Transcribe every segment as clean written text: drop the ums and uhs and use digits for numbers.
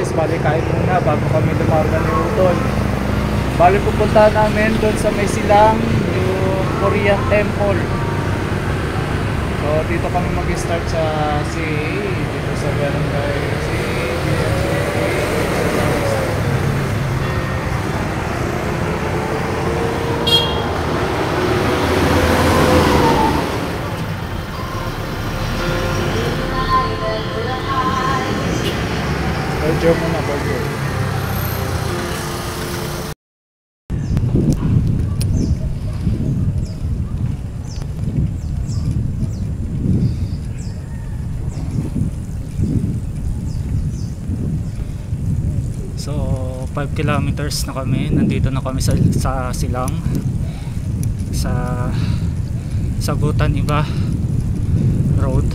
guys, bali kain muna bago kami lumarga ni Udol. Bali pupunta namin doon sa may silang yung Korean Temple. So dito kami mag-start sa dito sa barangay burger muna, burger. So 5 kilometers na kami, nandito na kami sa Silang, sa Sagutan Iba Road.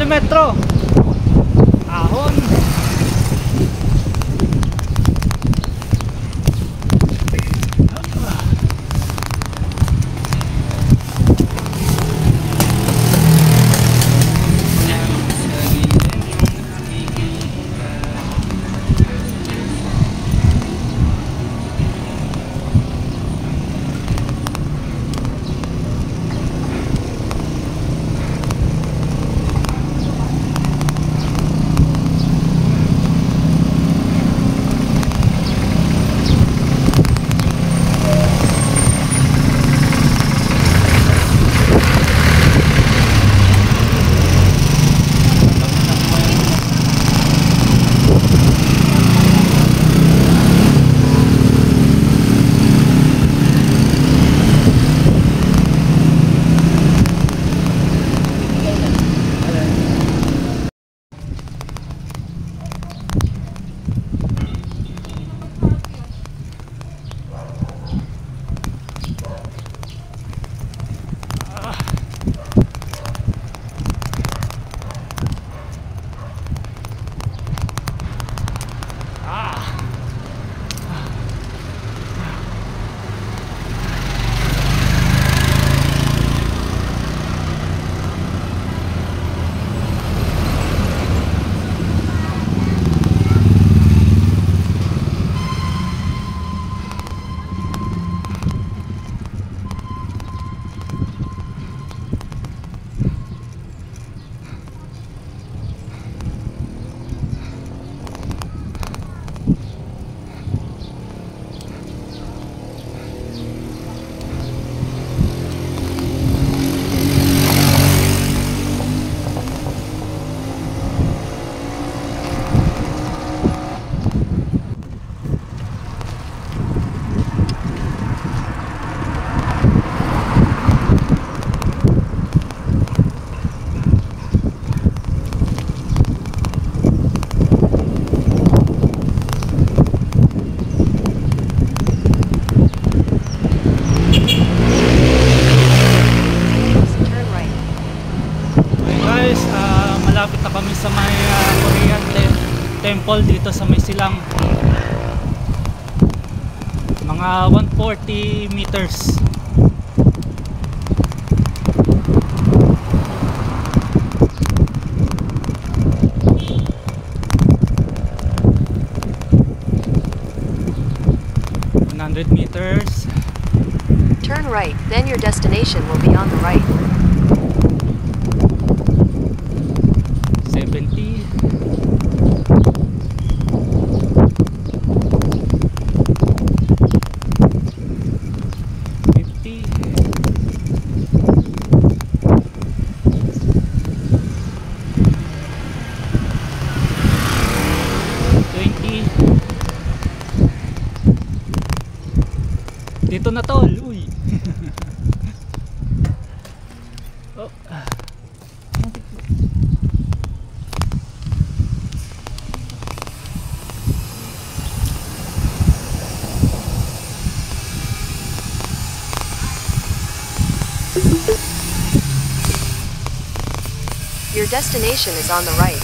metro. Ahon. Malapit na kami sa may Korean temple dito sa may silang, mga 140 meters. Meters. Turn right, then your destination will be on the right. 70. 50. 20. Dito na tol, uy. Oh. Your destination is on the right.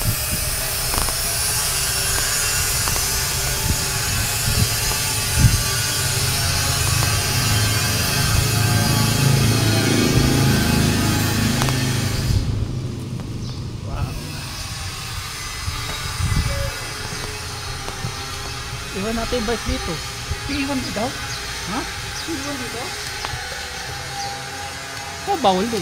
Iwan natin yung bike dito. Iiwan mo daw? Ha? Iiwan dito? Oh, bawal din.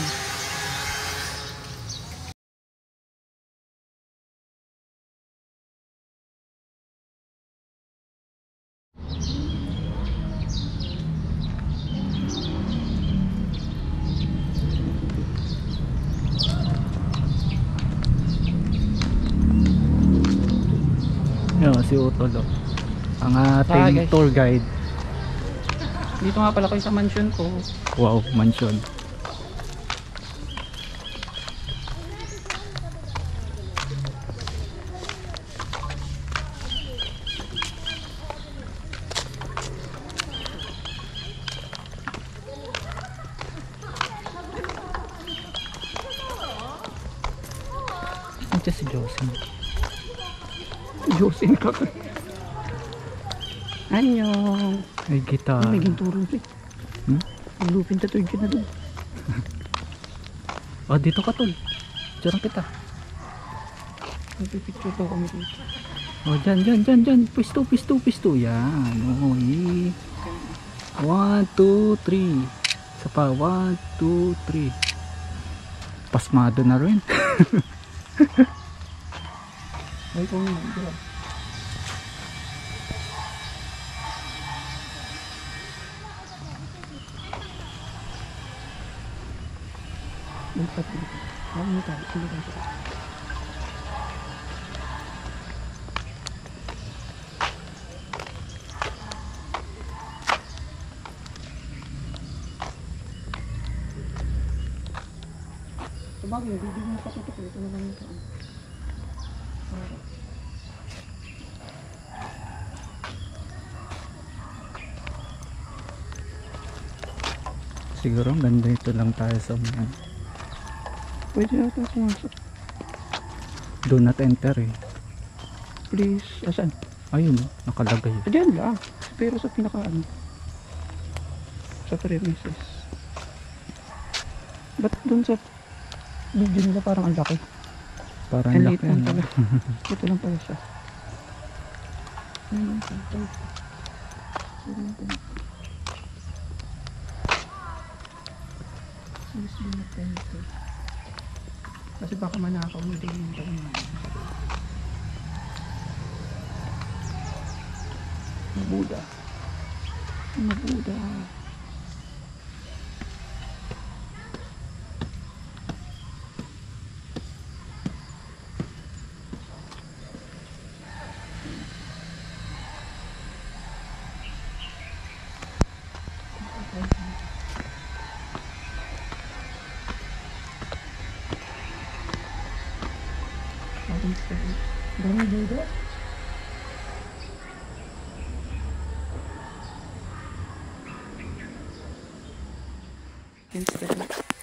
Yan, si Utol, ang ating tour guide. Dito nga pala kayo sa mansion ko. Wow, mansion. Nandiyan si Josen. Josin ka. Anyong. May guitar. May ginturo siya. Lupin ta to na doon. Oh, dito ka tol. Diyan kita. Nagpipicture daw kami dito. Oh, dyan. Pisto. Yan. Oh, 1, 2, 3. Isa pa. 1, 2, 3. Pasmado na rin. Ay, kung hindi. Lipat dito. Ano tayo? Sabagay, hindi mo patutok. Ito na lang ito. Siguro ang ganda ito lang tayo sa mga. Pwede na ito pumasok. Do not enter eh. Please. Asan? Ayun, nakalagay. Diyan lang. Pero sa pinaka sa premises. Ba't dun sa video nila parang ang laki? Parang Ang laki liit lang ano. pala. Ito lang pala siya. Ayun pala. Please do not enter. Kasi baka manakaw mo din yung tanong. Mabuda. Dami Buddha.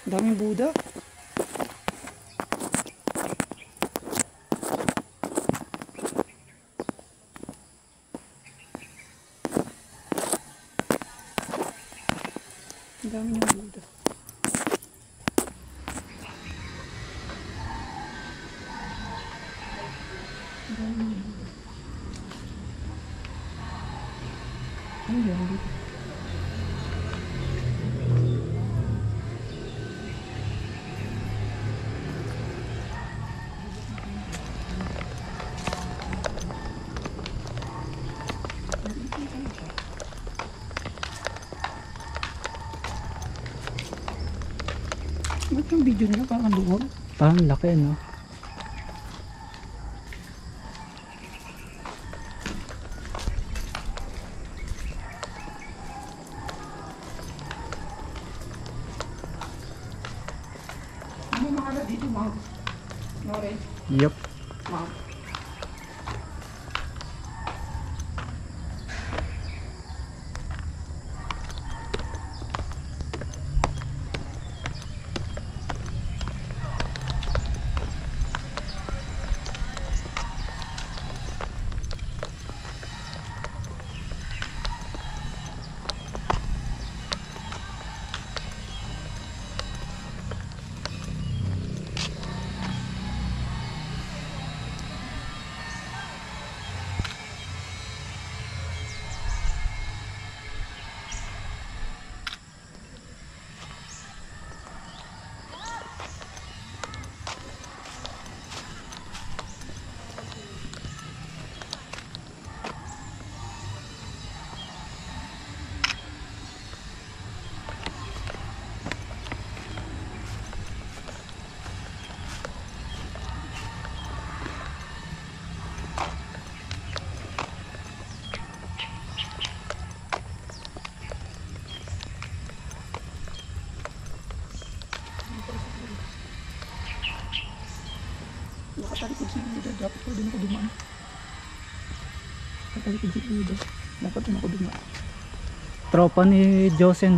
Daming Buddha. Dami ng Buddha. Ano yan dito? Ba't yung video nila parang luwag? Parang laki no. Ano makala dito, Mount? Nore? Yup. Mount. Nakatalikod si Buddha. Dapat ko din ako dumaan. Nakatalikod si Buddha. Dapat din ako dumaan. Tropa ni Josen.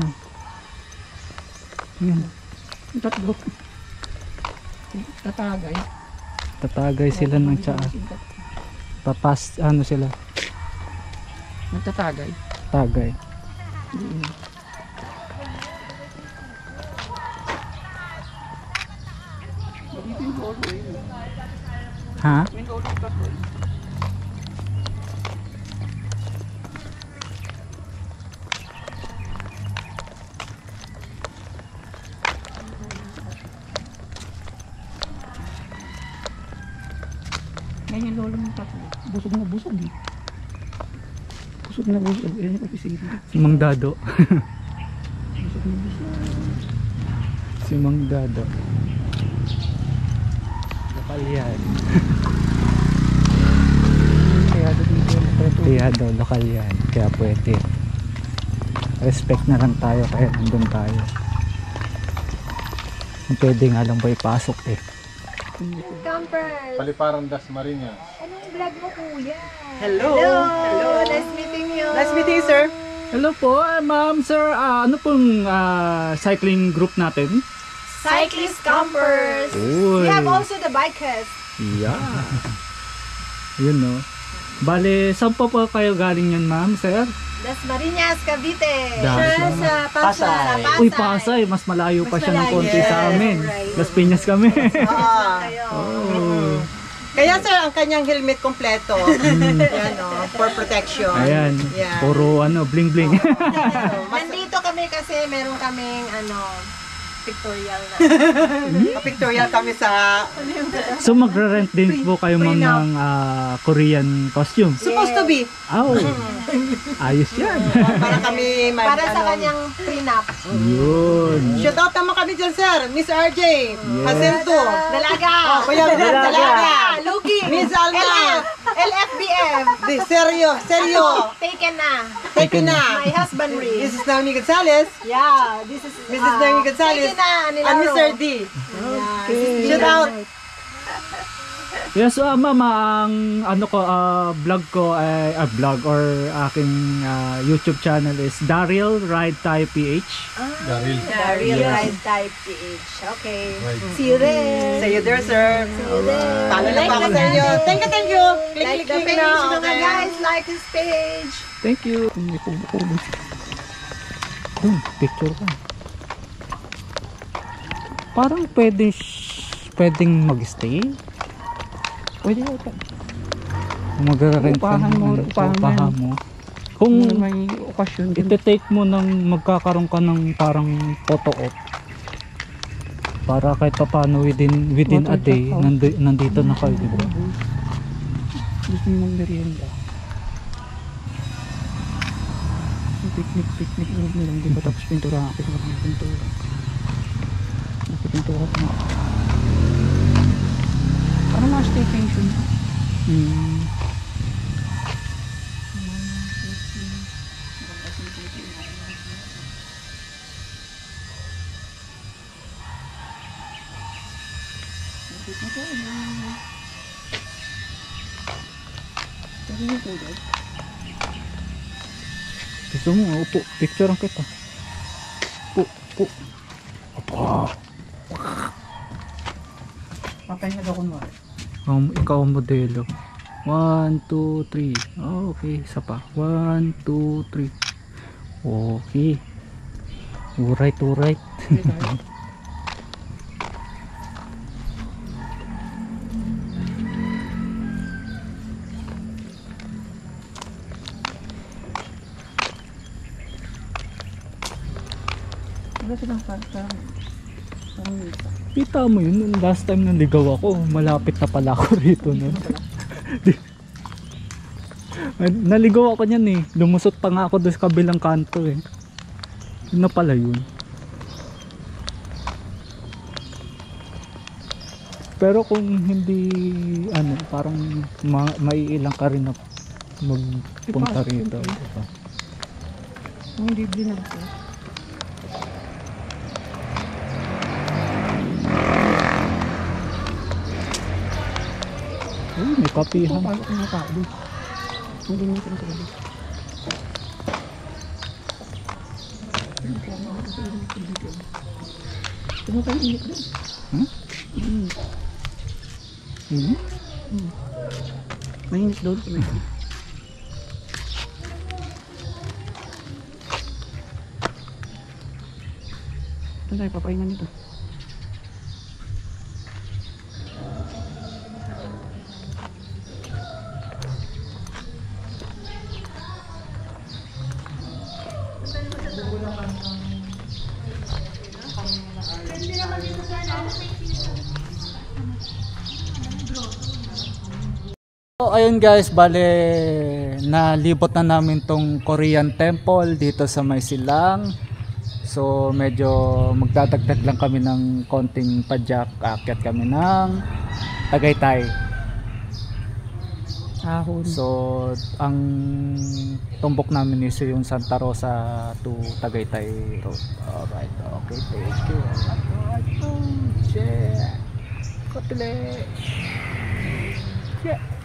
Yun. Tatlo. Tatagay. Tatagay sila ng tsaa. Papas, ano sila? Nagtatagay. Tagay. Ha? Ngayon yung lolo ng tatlo. Busog na busog eh. Busog na busog. Yan yung opisina. Si Mang Dado. Busog na busog. Si Mang Dado. Lokal yan. Kaya dito yung preto. Kaya daw, lokal yan. Kaya pwede. Respect na lang tayo kaya nandun tayo. Pwede nga lang ba ipasok eh. Campers! Paliparang Dasmariñas. Anong vlog mo, kuya? Hello! Hello! Nice meeting you! Nice meeting you, sir. Hello po, ma'am, sir. Ano pong cycling group natin? Cyclist Campers! Uy. We have also the bikers. Yeah. Yun no. Bale, saan po kayo galing yan, ma'am, sir? Dasmariñas, Cavite. Dasma. Siya sa Pasay. Uy, Pasay. Mas malayo pa Mas siya ng malayo. konti sa amin. Right. Las Piñas kami. Kayo. Oh. Kaya sir, ang kanyang helmet kompleto. Yan o, for protection. Ayan. Yeah. Puro bling bling. Nandito kami kasi meron kaming Pictorial na. pictorial kami sa So magre-rent din po kayo ma'am ng Korean costume. supposed to be. Oh. Ayos yan. Para kami Para sa kanyang prenup. Yun. Shout out naman kami dyan sir, Miss RJ, Jacinto. Dalaga. Kuya Dalaga. Luki. Miss Alma. LFBF. Seryo. Taken na. Taken na. My husband Riz. This is Naomi Gonzalez. Yeah, this is Mrs. Naomi Gonzalez. Taken na nila. And Mr. D. Okay. Shout out. Yes, ma'am, ang vlog ko ay vlog or aking YouTube channel is Daryl Ride Thai PH. Daril. Real Ride Type PH. Okay. See you there. See you there sir. See you there. Paano na pa ako the sa inyo? page. Thank you. Like the Click page na. mga guys. Like this page. Thank you. Dun, picture ka. Parang pwedeng mag-stay. Pwede yata. Mag-rent ka Upahan mo, ng upahan mo. Kung Kung may okasyon din. ite-take mo ng magkakaroon ka ng parang photo op para kahit pa paano within a day nandito na kayo, di ba? Gusto nyo mag-merienda. Picnic group na lang, di ba? Tapos pintura ako sa mga pintura. Nakipintura ko na. Parang mga staycation. Gusto mo, upo, picture ang kita. Upo. Papahinga daw kunwari. Ikaw ang modelo. 1, 2, 3. Oh, okay, isa pa. 1, 2, 3. Okay. Alright. Wala silang parang Kita mo yun, nung last time naligaw ako, malapit na pala ako rito nun. Naligaw ako niyan eh. Lumusot pa nga ako doon sa kabilang kanto eh. Yun na pala yun. Pero kung hindi, parang maiilang ka rin na magpunta rito. Diba? ang libre na ako. Uy, may kapihan. Pasok na tao doon. Hindi mo kontrol. Tumatay init doon. Hmm? Mainit doon. Ito tayo, papahingan nito. So ayun guys, bale nalibot na namin tong Korean temple dito sa May Silang. So medyo magdadagdag lang kami ng konting padyak, aakyat kami ng Tagaytay. Ahon. So ang tumbok namin is yung Santa Rosa to Tagaytay Road. Alright, okay, thank you. Alright, shit. Kotele. Yeah.